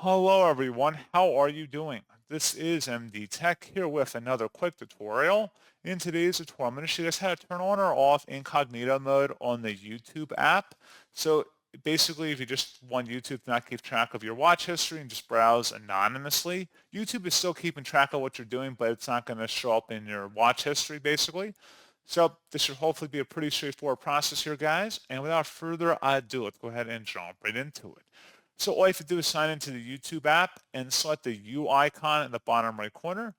Hello everyone, how are you doing? This is MD Tech here with another quick tutorial. In today's tutorial, I'm going to show you guys how to turn on or off incognito mode on the YouTube app. So basically, if you just want YouTube to not keep track of your watch history and just browse anonymously, YouTube is still keeping track of what you're doing, but it's not going to show up in your watch history basically. So this should hopefully be a pretty straightforward process here, guys. And without further ado, let's go ahead and jump right into it. So all you have to do is sign into the YouTube app and select the U icon in the bottom right corner.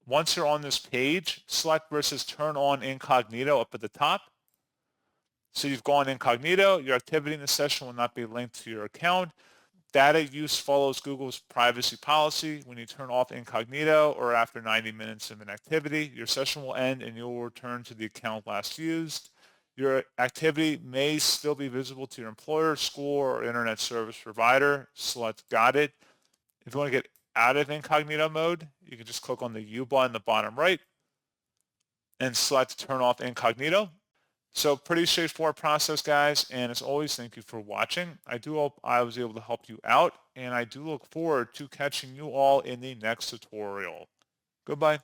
Once you're on this page, select where it says turn on incognito up at the top. So you've gone incognito. Your activity in the session will not be linked to your account. Data use follows Google's privacy policy. When you turn off incognito or after 90 minutes of an activity, your session will end and you'll return to the account last used. Your activity may still be visible to your employer, school, or internet service provider. Select Got It. If you want to get out of incognito mode, you can just click on the U button in the bottom right and select Turn Off Incognito. So pretty straightforward process, guys. And as always, thank you for watching. I do hope I was able to help you out, and I do look forward to catching you all in the next tutorial. Goodbye.